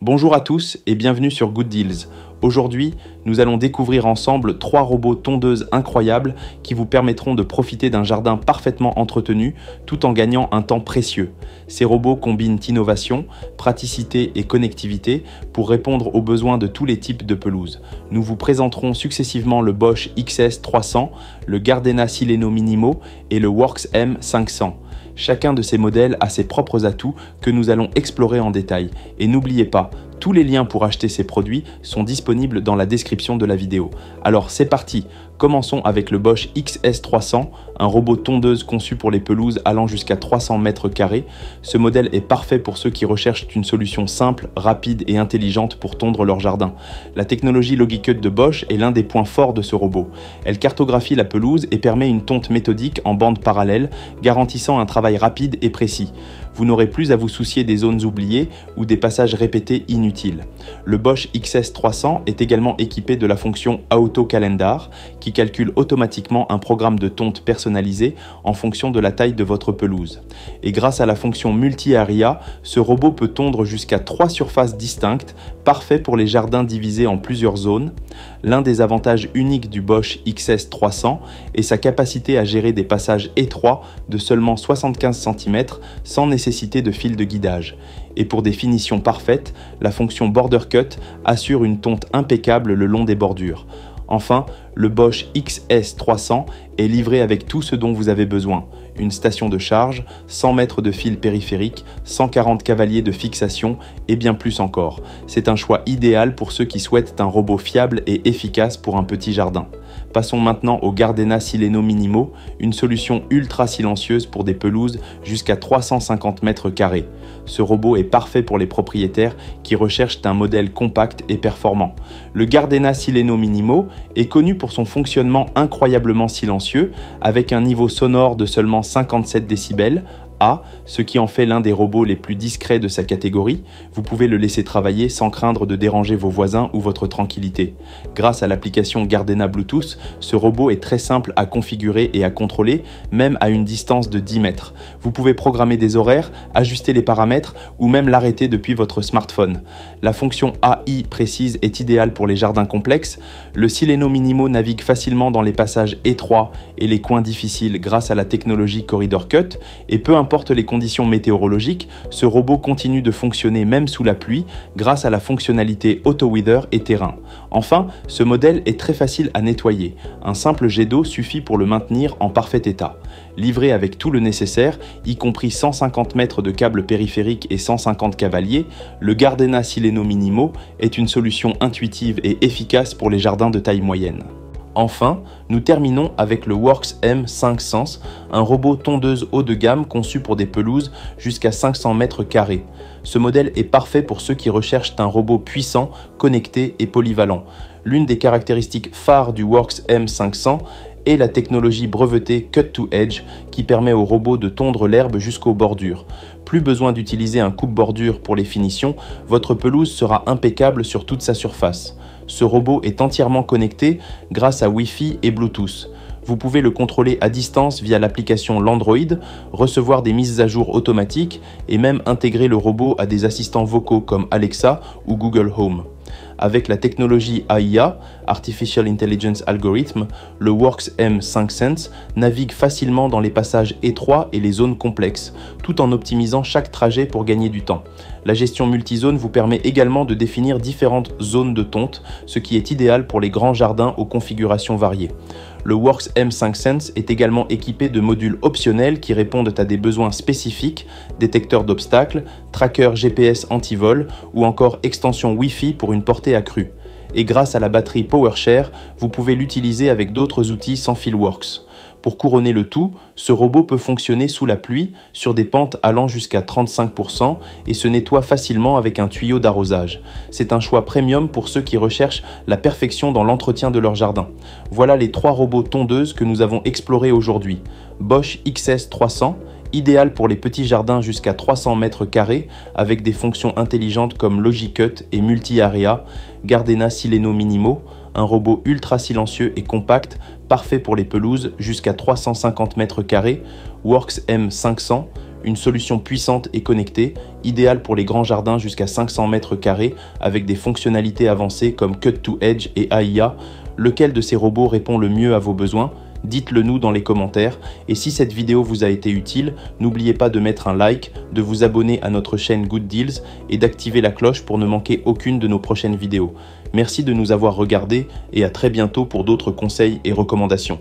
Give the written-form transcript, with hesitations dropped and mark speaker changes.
Speaker 1: Bonjour à tous et bienvenue sur Good Deals. Aujourd'hui, nous allons découvrir ensemble 3 robots tondeuses incroyables qui vous permettront de profiter d'un jardin parfaitement entretenu tout en gagnant un temps précieux. Ces robots combinent innovation, praticité et connectivité pour répondre aux besoins de tous les types de pelouses. Nous vous présenterons successivement le Bosch XS300, le Gardena Sileno Minimo et le Worx M500. Chacun de ces modèles a ses propres atouts que nous allons explorer en détail. Et n'oubliez pas, tous les liens pour acheter ces produits sont disponibles dans la description de la vidéo. Alors c'est parti, commençons avec le Bosch XS300, un robot tondeuse conçu pour les pelouses allant jusqu'à 300 mètres carrés. Ce modèle est parfait pour ceux qui recherchent une solution simple, rapide et intelligente pour tondre leur jardin. La technologie Logicut de Bosch est l'un des points forts de ce robot. Elle cartographie la pelouse et permet une tonte méthodique en bande parallèle, garantissant un travail rapide et précis. Vous n'aurez plus à vous soucier des zones oubliées ou des passages répétés inutiles. Le Bosch XS300 est également équipé de la fonction Auto Calendar qui calcule automatiquement un programme de tonte personnalisé en fonction de la taille de votre pelouse. Et grâce à la fonction Multi-Area, ce robot peut tondre jusqu'à 3 surfaces distinctes, parfait pour les jardins divisés en plusieurs zones. L'un des avantages uniques du Bosch XS300 est sa capacité à gérer des passages étroits de seulement 75 cm sans nécessité de fil de guidage. Et pour des finitions parfaites, la fonction Border Cut assure une tonte impeccable le long des bordures. Enfin, le Bosch XS300 est livré avec tout ce dont vous avez besoin. Une station de charge, 100 mètres de fil périphérique, 140 cavaliers de fixation et bien plus encore. C'est un choix idéal pour ceux qui souhaitent un robot fiable et efficace pour un petit jardin. Passons maintenant au Gardena Sileno Minimo, une solution ultra silencieuse pour des pelouses jusqu'à 350 mètres carrés. Ce robot est parfait pour les propriétaires qui recherchent un modèle compact et performant. Le Gardena Sileno Minimo est connu pour son fonctionnement incroyablement silencieux, avec un niveau sonore de seulement 57 décibels, ce qui en fait l'un des robots les plus discrets de sa catégorie. Vous pouvez le laisser travailler sans craindre de déranger vos voisins ou votre tranquillité. Grâce à l'application Gardena Bluetooth, ce robot est très simple à configurer et à contrôler, même à une distance de 10 mètres. Vous pouvez programmer des horaires, ajuster les paramètres ou même l'arrêter depuis votre smartphone. La fonction AI précise est idéale pour les jardins complexes. Le Sileno Minimo navigue facilement dans les passages étroits et les coins difficiles grâce à la technologie Corridor Cut et peu importe les conditions météorologiques, ce robot continue de fonctionner même sous la pluie grâce à la fonctionnalité Auto Weather et Terrain. Enfin, ce modèle est très facile à nettoyer. Un simple jet d'eau suffit pour le maintenir en parfait état. Livré avec tout le nécessaire, y compris 150 mètres de câbles périphériques et 150 cavaliers, le Gardena Sileno Minimo est une solution intuitive et efficace pour les jardins de taille moyenne. Enfin, nous terminons avec le Worx M500, un robot tondeuse haut de gamme conçu pour des pelouses jusqu'à 500 mètres carrés. Ce modèle est parfait pour ceux qui recherchent un robot puissant, connecté et polyvalent. L'une des caractéristiques phares du Worx M500 est la technologie brevetée Cut to Edge qui permet au robot de tondre l'herbe jusqu'aux bordures. Plus besoin d'utiliser un coupe-bordure pour les finitions, votre pelouse sera impeccable sur toute sa surface. Ce robot est entièrement connecté grâce à Wi-Fi et Bluetooth. Vous pouvez le contrôler à distance via l'application Landroid, recevoir des mises à jour automatiques et même intégrer le robot à des assistants vocaux comme Alexa ou Google Home. Avec la technologie AIA, Artificial Intelligence Algorithm, le Worx M500 navigue facilement dans les passages étroits et les zones complexes, tout en optimisant chaque trajet pour gagner du temps. La gestion multizone vous permet également de définir différentes zones de tonte, ce qui est idéal pour les grands jardins aux configurations variées. Le Worx M500 est également équipé de modules optionnels qui répondent à des besoins spécifiques, détecteurs d'obstacles, tracker GPS anti-vol ou encore extension Wi-Fi pour une portée accrue. Et grâce à la batterie PowerShare, vous pouvez l'utiliser avec d'autres outils sans fil Worx. Pour couronner le tout, ce robot peut fonctionner sous la pluie, sur des pentes allant jusqu'à 35% et se nettoie facilement avec un tuyau d'arrosage. C'est un choix premium pour ceux qui recherchent la perfection dans l'entretien de leur jardin. Voilà les 3 robots tondeuses que nous avons explorés aujourd'hui. Bosch XS300, idéal pour les petits jardins jusqu'à 300 mètres carrés avec des fonctions intelligentes comme Logicut et Multi-Area. Gardena Sileno Minimo, un robot ultra silencieux et compact, parfait pour les pelouses jusqu'à 350 mètres carrés. Worx M500, une solution puissante et connectée, idéale pour les grands jardins jusqu'à 500 mètres carrés avec des fonctionnalités avancées comme Cut to Edge et AIA. Lequel de ces robots répond le mieux à vos besoins? Dites-le nous dans les commentaires, et si cette vidéo vous a été utile, n'oubliez pas de mettre un like, de vous abonner à notre chaîne Good Deals et d'activer la cloche pour ne manquer aucune de nos prochaines vidéos. Merci de nous avoir regardés et à très bientôt pour d'autres conseils et recommandations.